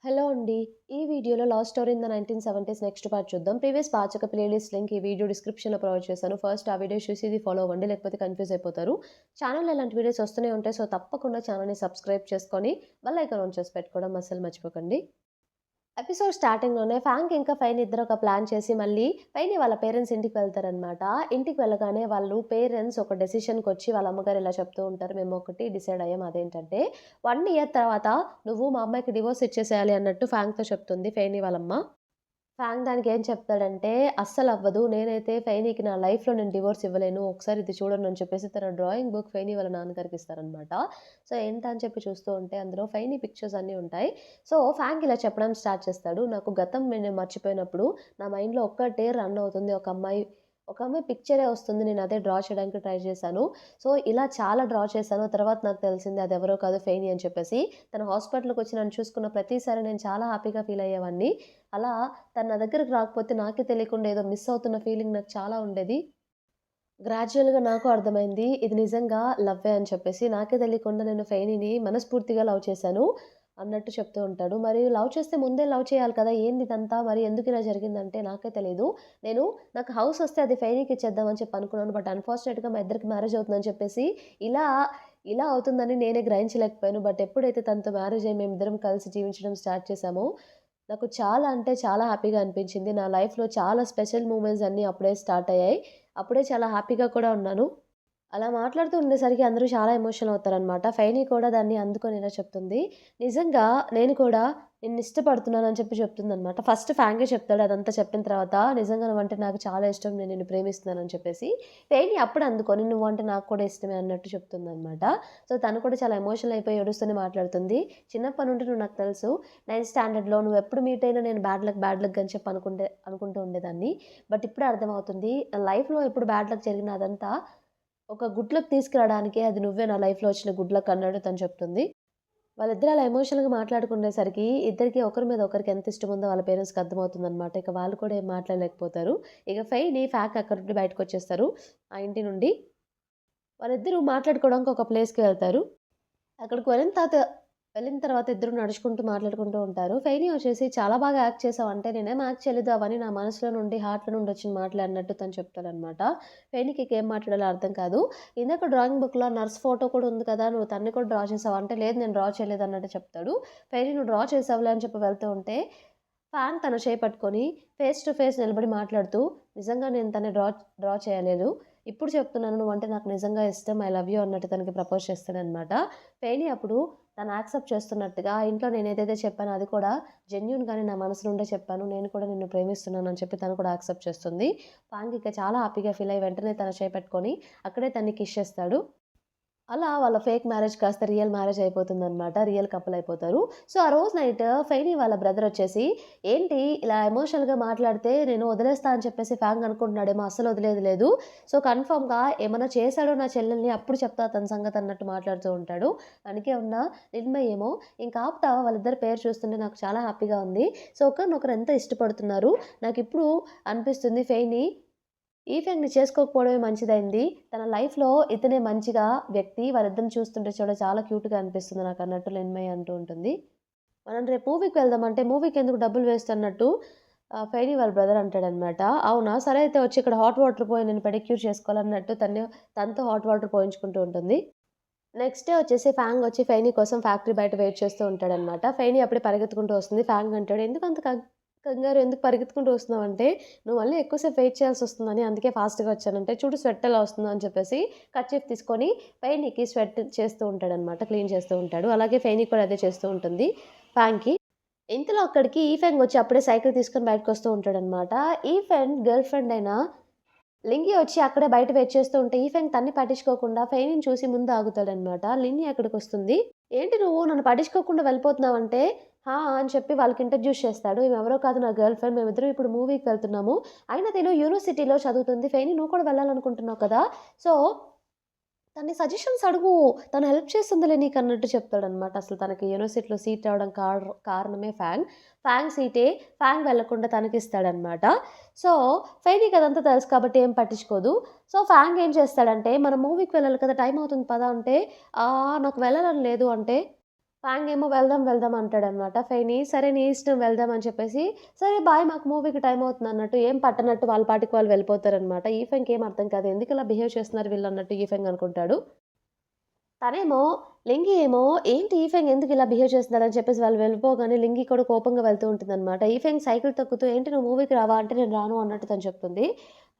Hello అండి. ఈ వీడియోలో love story in the 1970s next part చూద్దాం. ప్రీవియస్ పార్ట్స్ యొక్క ప్లేలిస్ట్ లింక్ ఈ వీడియో డిస్క్రిప్షన్‌లో ప్రొవైడ్ చేశాను. ఫస్ట్ ఆ వీడియోస్ చూసి ఇది ఫాలో అవ్వండి. లేకపోతే కన్‌ఫ్యూజ్ అయిపోతారు. ఛానెల్‌లో ఇలాంటి వీడియోస్ వస్తూనే ఉంటాయి. సో, తప్పకుండా ఛానెల్‌ని సబ్స్క్రైబ్ చేసుకొని బెల్ ఐకాన్ ఆన్ చేసి పెట్టుకోవడం అస్సలు మర్చిపోకండి. ఎపిసోడ్ స్టార్టింగ్‌లోనే ఫ్రాంక్ ఇంకా ఫైన్ ఇద్దరు ఒక ప్లాన్ చేసి మళ్ళీ ఫైని వాళ్ళ పేరెంట్స్ ఇంటికి వెళ్తారనమాట. ఇంటికి వెళ్ళగానే వాళ్ళు పేరెంట్స్ ఒక డెసిషన్‌కొచ్చి వాళ్ళ అమ్మగారు ఇలా చెప్తూ ఉంటారు. మేము ఒకటి డిసైడ్ అయ్యాం. అదేంటంటే 1 ఇయర్ తర్వాత నువ్వు మా అమ్మాయికి డివోర్స్ ఇచ్చేసేయాలి అన్నట్టు ఫ్రాంక్‌తో చెప్తుంది ఫెయినీ వాళ్ళమ్మ. ఫ్రాంక్ దానికేం చెప్తాడంటే, "అస్సలవ్వదు. నేనైతే ఫెయినీకి నా లైఫ్‌లో నేను డివోర్స్ ఇవ్వలేను. ఒకసారి ఇది చూడండి" అని చెప్పేసి తన డ్రాయింగ్ బుక్ ఫెయినీ వాళ్ళ నాన్నగారికి ఇస్తారనమాట. సో, ఏంటా అని చెప్పి చూస్తూ ఉంటే అందులో ఫెయినీ పిక్చర్స్ అన్నీ ఉంటాయి. సో, ఫ్రాంక్ ఇలా చెప్పడం స్టార్ట్ చేస్తాడు. "నాకు గతం నేను మర్చిపోయినప్పుడు నా మైండ్‌లో ఒక్కటే రన్ అవుతుంది. ఒక అమ్మాయి పిక్చరే వస్తుంది. నేను అదే డ్రా చేయడానికి ట్రై చేశాను. సో, ఇలా చాలా డ్రా చేశాను. తర్వాత నాకు తెలిసింది అదెవరో కాదు ఫెయినీ అని చెప్పేసి. తను హాస్పిటల్‌కొచ్చి నన్ను చూసుకున్న ప్రతిసారి నేను చాలా హ్యాపీగా ఫీల్ అయ్యేవాడిని. అలా తను నా దగ్గరికి రాకపోతే నాకే తెలియకుండా ఏదో మిస్ అవుతున్న ఫీలింగ్ నాకు చాలా ఉండేది. గ్రాడ్యుయల్‌గా నాకు అర్థమైంది. ఇది నిజంగా లవ్వే అని చెప్పేసి. నాకే తెలియకుండా నేను ఫెయినీని మనస్ఫూర్తిగా లవ్ చేశాను అన్నట్టు చెప్తూ ఉంటాడు. మరి లవ్ చేస్తే ముందే లవ్ చేయాలి కదా! ఏంది ఇదంతా? మరి ఎందుకిలా జరిగిందంటే నాకే తెలీదు. నేను నాకు హౌస్ వస్తే అది ఫెయినీకి ఇచ్చేద్దాం అని చెప్పి అనుకున్నాను. బట్ అన్‌ఫార్చునేట్‌గా మా ఇద్దరికి మ్యారేజ్ అవుతుందని చెప్పేసి ఇలా ఇలా అవుతుందని నేనే గ్రహించలేకపోయాను. బట్ ఎప్పుడైతే తనతో మ్యారేజ్ అయ్యి మేమిద్దరం కలిసి జీవించడం స్టార్ట్ చేశామో నాకు చాలా అంటే చాలా హ్యాపీగా అనిపించింది. నా లైఫ్‌లో చాలా స్పెషల్ మూమెంట్స్ అన్నీ అప్పుడే స్టార్ట్ అయ్యాయి. అప్పుడే చాలా హ్యాపీగా కూడా ఉన్నాను. అలా మాట్లాడుతూ ఉండేసరికి అందరూ చాలా ఎమోషనల్ అవుతారనమాట. ఫైని కూడా దాన్ని అందుకొని ఇలా చెప్తుంది. నిజంగా నేను కూడా నిన్నిష్టపడుతున్నానని చెప్పి చెప్తుందనమాట. ఫస్ట్ ఫ్రాంకే చెప్తాడు అదంతా చెప్పిన తర్వాత, నిజంగా నువ్వంటే నాకు చాలా ఇష్టం. నేను నిన్ను ప్రేమిస్తున్నానని చెప్పేసి. ఫెయిని అప్పుడు అందుకొని నువ్వంటే నాకు కూడా ఇష్టమే అన్నట్టు చెప్తుందనమాట. సో, తను కూడా చాలా ఎమోషనల్ అయిపోయి ఏడుస్తూనే మాట్లాడుతుంది. చిన్నప్పటి నుండి నువ్వు నాకు తెలుసు. 9థ్ స్టాండర్డ్‌లో నువ్వెప్పుడు మీట్ అయినా నేను బ్యాడ్ లక్ అని చెప్పి అనుకుంటూ ఉండేదాన్ని. బట్ ఇప్పుడే అర్థమవుతుంది. నా లైఫ్‌లో ఎప్పుడు బ్యాడ్ లక్ జరిగినా అదంతా ఒక గుడ్ లక్ తీసుకురాడానికే అది నువ్వే నా లైఫ్‌లో వచ్చిన గుడ్ లక్ అన్నట్టు తను చెప్తుంది. వాళ్ళిద్దరూ అలా ఎమోషనల్‌గా మాట్లాడుకునేసరికి ఇద్దరికీ ఒకరి మీద ఒకరికి ఎంత ఇష్టముందో వాళ్ళ పేరెంట్స్‌కి అర్థమవుతుందనమాట. ఇక వాళ్ళు కూడా ఏం మాట్లాడలేకపోతారు. ఇక ఫెయిని అక్కడి నుండి బయటకొచ్చేస్తారు ఆ ఇంటి నుండి. వాళ్ళిద్దరూ మాట్లాడుకోవడానికి ఒక ప్లేస్‌కి వెళ్తారు. అక్కడికి వెళ్ళిన తర్వాత ఇద్దరు నడుచుకుంటూ మాట్లాడుకుంటూ ఉంటారు. ఫెయినీ వచ్చేసి చాలా బాగా యాక్ట్ చేసావంటే, నేనేం యాక్ట్ చేయలేదు. అవన్నీ నా మనసులో నుండి, హార్ట్‌లో నుండి వచ్చిన మాటలే అన్నట్టు తను చెప్తాడనమాట. ఫెయినీకి ఇక ఏం మాట్లాడాలో అర్థం కాదు. ఇందాక డ్రాయింగ్ బుక్‌లో నర్స్ ఫోటో కూడా ఉంది కదా! నువ్వు తనని కూడా డ్రా చేసావా? అంటే, లేదు నేను డ్రా చేయలేదు అన్నట్టు చెప్తాడు. ఫెయినీ నువ్వు డ్రా చేసావులే అని చెప్పి వెళ్తూ ఉంటే, ఫ్యాన్ తన చేయి పట్టుకొని ఫేస్ టు ఫేస్ నిలబడి మాట్లాడుతూ, నిజంగా నేను తనని డ్రా చేయలేదు. ఇప్పుడు చెప్తున్నాను నువ్వంటే నాకు నిజంగా ఇష్టం. ఐ లవ్ యూ అన్నట్టు తనకి ప్రపోజ్ చేస్తాడనమాట. ఫెయినీ అప్పుడు తను యాక్సెప్ట్ చేస్తున్నట్టుగా ఇంట్లో నేనేదైతే చెప్పానో అది కూడా జెన్యూన్‌గానే నా మనసు నుండే చెప్పాను. నేను కూడా నిన్ను ప్రేమిస్తున్నాను అని చెప్పి తను కూడా యాక్సెప్ట్ చేస్తుంది. ఫాంగ్ ఇక చాలా హ్యాపీగా ఫీల్ అయ్యి వెంటనే తన చేయి పట్టుకొని అక్కడే తనని కిస్ చేస్తాడు. అలా వాళ్ళ ఫేక్ మ్యారేజ్ కాస్త రియల్ మ్యారేజ్ అయిపోతుందనమాట. రియల్ కపుల్ అయిపోతారు. సో, ఆ రోజు నైట్ ఫెయినీ వాళ్ళ బ్రదర్ వచ్చేసి, "ఏంటి ఇలా ఎమోషనల్‌గా మాట్లాడితే నేను వదిలేస్తా అని చెప్పేసి ఫ్రాంక్ అనుకుంటున్నాడేమో అస్సలు వదిలేది లేదు. సో, కన్ఫర్మ్‌గా ఏమన్నా చేశాడో నా చెల్లెల్ని అప్పుడు చెప్తా తన సంగతి" అన్నట్టు మాట్లాడుతూ ఉంటాడు. దానికే ఉన్న నిమ్మ ఏమో, "ఇంక ఆపుతావా? వాళ్ళిద్దరి పేరు చూస్తుంటే నాకు చాలా హ్యాపీగా ఉంది. సో, ఒకరినొకరు ఎంత ఇష్టపడుతున్నారు. నాకిప్పుడు అనిపిస్తుంది ఫెయినీ ఈఫెంట్‌ని చేసుకోకపోవడమే మంచిదైంది. తన లైఫ్‌లో ఇతనే మంచిగా వ్యక్తి. వాళ్ళిద్దరిని చూస్తుంటే చాలా క్యూట్‌గా అనిపిస్తుంది నాకన్నట్టు లెన్మయి అంటూ ఉంటుంది. మనం రేపు మూవీకి వెళ్దాం అంటే, మూవీకెందుకు డబ్బులు వేస్ట్ అన్నట్టు ఫెయినీ వాళ్ళ బ్రదర్ అంటాడనమాట. అవునా! సరే అయితే వచ్చి ఇక్కడ హాట్ వాటర్ పోయి నేను పెడిక్యూర్ చేసుకోవాలన్నట్టు తనతో హాట్ వాటర్ పోయించుకుంటూ ఉంటుంది. నెక్స్ట్ డే వచ్చేసి ఫాంగ్ వచ్చి ఫెయినీ కోసం ఫ్యాక్టరీ బయట వెయిట్ చేస్తూ ఉంటాడనమాట. ఫెయినీ అప్పుడే పరిగెత్తుకుంటూ వస్తుంది. ఫాంగ్ అంటాడు, "ఎందుకంత కంగారు ఎందుకు పరిగెత్తుకుంటూ వస్తున్నావంటే, నువ్వు మళ్ళీ ఎక్కువ సేపు వెయిట్ చేయాల్సొస్తుందని అందుకే ఫాస్ట్‌గా వచ్చానంటే, చూడు స్వెట్ ఎలా వస్తుందో" అని చెప్పేసి కర్చీఫ్ తీసుకొని ఫెయినీకి స్వెట్ చేస్తూ ఉంటాడనమాట. క్లీన్ చేస్తూ ఉంటాడు. అలాగే ఫెయినీ కూడా అదే చేస్తూ ఉంటుంది ఫాంగ్‌కి. ఇంతలో అక్కడికి ఈఫెంగ్ వచ్చి అప్పుడే సైకిల్ తీసుకొని బయటకొస్తూ ఉంటాడనమాట. ఈఫెంగ్ గర్ల్ ఫ్రెండ్ అయిన లింగి వచ్చి అక్కడే బయట వెయిట్ చేస్తూ ఉంటే, ఈఫెంగ్ తన్ని పట్టించుకోకుండా ఫెయినీని చూసి ముందు ఆగుతాడనమాట. లిని అక్కడికొస్తుంది. "ఏంటి నువ్వు నన్ను పట్టించుకోకుండా వెళ్ళిపోతున్నావంటే" "హా!" అని చెప్పి వాళ్ళకి ఇంట్రడ్యూస్ చేస్తాడు. "ఈమెవరో కాదు నా గర్ల్ ఫ్రెండ్. మేమిద్దరం ఇప్పుడు మూవీకి వెళ్తున్నాము. అయినా తిను యూనివర్సిటీలో చదువుతుంది. ఫెయినీ నువ్వు కూడా వెళ్ళాలనుకుంటున్నావు కదా! సో, తనని సజెషన్స్ అడుగు. తను హెల్ప్ చేస్తుందిలే నీకన్నట్టు చెప్తాడనమాట. అసలు తనకి యూనివర్సిటీలో సీట్ రావడం కారణమే ఫాంగ్. ఫాంగ్ సీటే ఫాంగ్ వెళ్ళకుండా తనకిస్తాడనమాట. సో, ఫెయినీకి అదంతా తెలుసు కాబట్టి ఏం పట్టించుకోదు. సో, ఫాంగ్ ఏం చేస్తాడంటే, "మనం మూవీకి వెళ్ళాలి కదా! టైం అవుతుంది పద" అంటే, నాకు వెళ్ళాలని లేదు" అంటే, ఫ్యాంగ్ ఏమో వెళ్దాం, వెళ్దాం అంటాడనమాట. ఫెయిని సరే నీ ఇష్టం వెళ్దాం అని చెప్పేసి, సరే బాయ్ మాకు మూవీకి టైమ్ అవుతుందన్నట్టు ఏం పట్టనట్టు వాళ్ళ పాటికి వాళ్ళు వెళ్ళిపోతారనమాట. ఈఫెంగ్‌కి ఏం అర్థం కాదు. ఎందుకిలా బిహేవ్ చేస్తున్నారు వీళ్ళన్నట్టు ఈఫెంగ్ అనుకుంటాడు. తనేమో లింగి ఏమో ఏంటి ఈఫెంగ్ ఎందుకిలా బిహేవ్ చేస్తున్నాడని చెప్పేసి వాళ్ళు వెళ్ళిపోగానే లింగి కూడా కోపంగా వెళ్తూ ఉంటుందనమాట. ఈఫెంగ్ సైకిల్ తొక్కుతూ ఏంటి నువ్వు మూవీకి రావా? అంటే నేను రాను అన్నట్టు తను చెప్తుంది.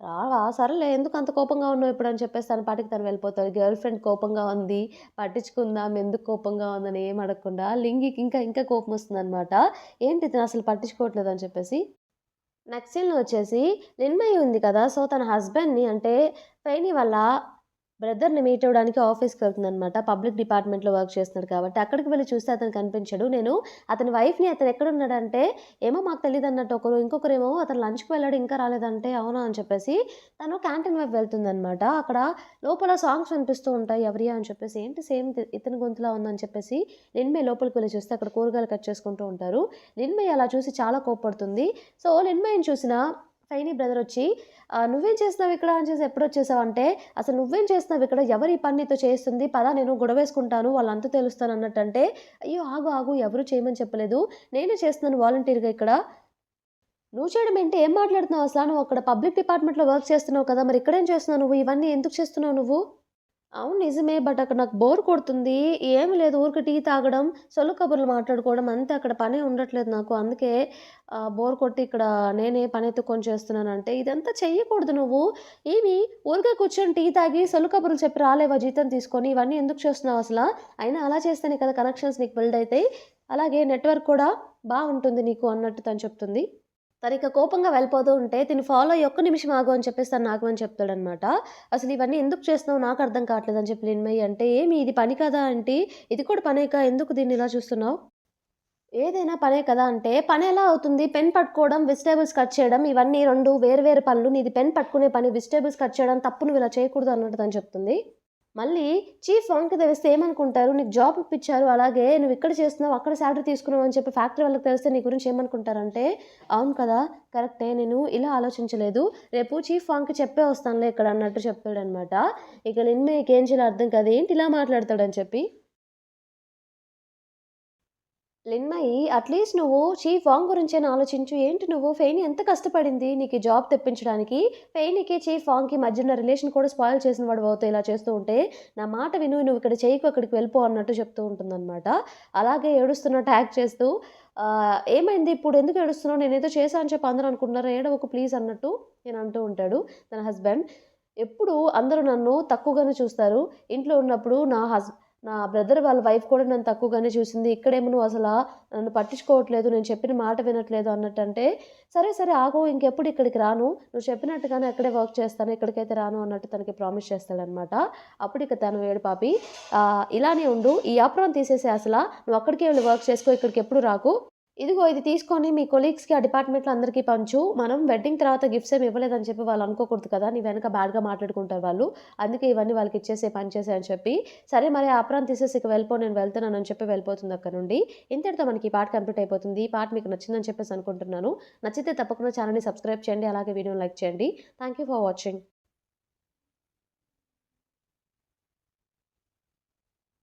రావా? సరేలే ఎందుకంత కోపంగా ఉన్నావు ఇప్పుడని చెప్పేసి తన పాటికి తను వెళ్ళిపోతాడు. గర్ల్ ఫ్రెండ్ కోపంగా ఉంది. పట్టించుకుందాం ఎందుకు కోపంగా ఉందని ఏం అడగకుండా లింగికి ఇంకా ఇంకా కోపమొస్తుందనమాట. ఏంటి ఇతను అసలు పట్టించుకోవట్లేదని చెప్పేసి. నెక్స్ట్ సీన్‌లో వచ్చేసి లిన్మయి ఉంది కదా! సో, తన హస్బెండ్‌ని అంటే ఫెయిని వాళ్ళ బ్రదర్‌ని మీట్ అవ్వడానికి ఆఫీస్‌కెళ్తుందనమాట. పబ్లిక్ డిపార్ట్‌మెంట్‌లో వర్క్ చేస్తున్నాడు కాబట్టి. అక్కడికి వెళ్లి చూస్తే అతను కనిపించడు. నేను అతని వైఫ్‌ని అతను ఎక్కడున్నాడంటే, ఏమో మాకు తెలీదన్నట్టు ఒకరు, ఇంకొకరేమో అతను లంచ్‌కి వెళ్ళాడు ఇంకా రాలేదంటే, అవునా అని చెప్పేసి తను క్యాంటీన్ వైపు వెళ్తుందనమాట. అక్కడ లోపల సాంగ్స్ వినిపిస్తూ ఉంటాయి. ఎవరియి అని చెప్పేసి, ఏంటి సేమ్ ఇతని గొంతులా ఉందని చెప్పేసి లిన్మయి లోపలికి వెళ్లి చూస్తే అక్కడ కూరగాయలు కట్ చేసుకుంటూ ఉంటారు. లిన్మయి అలా చూసి చాలా కోప్పడుతుంది. సో, లిన్మయిని చూసిన ఫెయినీ బ్రదరొచ్చి "నువ్వేం చేస్తున్నావిక్కడ" అని చేసి "ఎప్పుడొచ్చేసావంటే" "అసలు నువ్వేం చేస్తున్నావిక్కడ? ఎవరు ఈ పని నీతో చేయిస్తుంది? పద నేను గొడవేసుకుంటాను. వాళ్ళంతా తెలుస్తాను" అన్నట్టంటే, "అయ్యో! ఆగు, ఆగు ఎవరు చేయమని చెప్పలేదు. నేనే చేస్తున్నాను వాలంటీర్‌గా ఇక్కడ." "నువ్వు చేయడం ఏంటి? ఏం మాట్లాడుతున్నావు అసల? నువ్వు అక్కడ పబ్లిక్ డిపార్ట్‌మెంట్‌లో వర్క్ చేస్తున్నావు కదా! మరి ఇక్కడేం చేస్తున్నావు నువ్వు? ఇవన్నీ ఎందుకు చేస్తున్నావు నువ్వు?" అవును నిజమే. బట్ అక్కడ నాకు బోర్ కొడుతుంది. ఏమి లేదు ఊరికే టీ తాగడం, సొల్లు కబుర్లు మాట్లాడుకోవడం అంతే అక్కడ పనే ఉండట్లేదు నాకు. అందుకే బోర్ కొట్టి ఇక్కడ నేనే పనెతుక్కొని చేస్తున్నానంటే, ఇదంతా చెయ్యకూడదు నువ్వు. ఏమి ఊరికే కూర్చొని టీ తాగి సొల్లు కబుర్లు చెప్పి రాలేవా జీతం తీసుకొని? ఇవన్నీ ఎందుకు చేస్తున్నావసల? అయినా అలా చేస్తేనే కదా కనెక్షన్స్ నీకు బిల్డ్ అయితాయి. అలాగే నెట్‌వర్క్ కూడా బావుంటుంది నీకు అన్నట్టు తను చెప్తుంది. తనిక కోపంగా వెళ్ళిపోతూ ఉంటే, తిను ఫాలో అయ్యి "ఒక్క నిమిషం ఆగు" అని చెప్పేసి తను ఆగమని చెప్తాడనమాట. "అసలు ఇవన్నీ ఎందుకు చేస్తున్నావు నాకర్థం కావట్లేదు" అని చెప్పి లిన్మయి అంటే, "ఏమి ఇది పని కాదా ఆంటీ? ఇది కూడా పనేగా ఎందుకు దీన్ని ఇలా చూస్తున్నావు?" "ఏదైనా పనే కదా" అంటే, "పనెలా అవుతుంది? పెన్ పట్టుకోవడం, వెజిటబుల్స్ కట్ చేయడం ఇవన్నీ 2 వేరు వేరు పనులు. నీది పెన్ పట్టుకునే పని, వెజిటబుల్స్ కట్ చేయడం తప్పు నువ్విలా చేయకూడదు" అన్నట్టు తను చెప్తుంది. మళ్ళీ చీఫ్ వంక తెలిస్తే ఏమనుకుంటారు? నీకు జాబ్ ఇప్పిచ్చారు. అలాగే నువ్విక్కడ చేస్తున్నావు, అక్కడ సాలరీ తీసుకున్నావు అని చెప్పి ఫ్యాక్టరీ వాళ్ళకి తెలిస్తే నీ గురించి ఏమనుకుంటారంటే, అవును కదా! కరెక్టే. నేను ఇలా ఆలోచించలేదు. రేపు చీఫ్ వాంగ్‌కి చెప్పే వస్తానులే ఇక్కడ అన్నట్టు చెప్తాడనమాట. ఇక లిన్‌మయికేం చేయాలో అర్థం కాదు. ఏంటి ఇలా మాట్లాడతాడని చెప్పి. లిన్మయి అట్‌లీస్ట్ నువ్వు చీఫ్ వాంగ్ గురించైనా ఆలోచించు. ఏంటి నువ్వు ఫెయిని ఎంత కష్టపడింది నీకీ జాబ్ తెప్పించడానికి. ఫెయినికి, చీఫ్ వాంగ్‌కి మధ్య ఉన్న రిలేషన్ కూడా స్పాయిల్ చేసిన వాడివవుతావు ఇలా చేస్తూ ఉంటే. నా మాట విను. నువ్విక్కడ చేయకు అక్కడికి వెళ్ళిపో అన్నట్టు చెప్తూ ఉంటుందనమాట. అలాగే ఏడుస్తున్నట్టు యాక్ట్ చేస్తూ ఏమైంది ఇప్పుడు ఎందుకు ఏడుస్తున్నావు? నేనేదో చేశా అని చెప్పి అందరూ అనుకుంటున్నారు. ఏడవకు ప్లీజ్ అన్నట్టు అంటూ ఉంటాడు తన హస్బెండ్. ఎప్పుడు అందరూ నన్ను తక్కువగానే చూస్తారు. ఇంట్లో ఉన్నప్పుడు నా బ్రదర్ వాళ్ళ వైఫ్ కూడా నన్ను తక్కువగానే చూసింది. ఇక్కడేమో నువ్వు అసలా నన్ను పట్టించుకోవట్లేదు. నేను చెప్పిన మాట వినట్లేదు అన్నట్టంటే, సరే, సరే ఆగు ఇంకెప్పుడు ఇక్కడికి రాను. నువ్వు చెప్పినట్టుగానే అక్కడే వర్క్ చేస్తాను. ఇక్కడికైతే రాను అన్నట్టు తనకి ప్రామిస్ చేస్తాడనమాట. అప్పుడు ఇక తను ఏడుపాపి ఇలానే ఉండు. ఈ యాప్రాన్ తీసేసేయి అసల. నువ్వు అక్కడికే వెళ్లి వర్క్ చేసుకో. ఇక్కడికెప్పుడు రాకు. ఇదిగో ఇది తీసుకొని మీ కొలీగ్స్‌కి, ఆ డిపార్ట్‌మెంట్‌లో అందరికి పంచు. మనం వెడ్డింగ్ తర్వాత గిఫ్ట్స్ ఏమి ఇవ్వలేదని చెప్పి వాళ్ళు అనుకోకూడదు కదా! నీ వెనక బ్యాడ్‌గా మాట్లాడుకుంటారు వాళ్ళు. అందుకే ఇవన్నీ వాళ్ళకిచ్చేసేయి, పంచేసేయి అని చెప్పి, సరే మరి ఆ అప్రాన్ తీసేసి ఇక వెళ్ళిపో నేను వెళ్తున్నానని చెప్పి వెళ్ళిపోతుంది అక్కడి నుండి. ఇంతటితో మనకి ఈ పార్ట్ కంప్లీట్ అయిపోతుంది. ఈ పార్ట్ మీకు నచ్చిందని చెప్పేసి అనుకుంటున్నాను. నచ్చితే తప్పకుండా ఛానెల్‌ని సబ్స్క్రైబ్ చేయండి. అలాగే వీడియోని లైక్ చేయండి. Thank you for watching.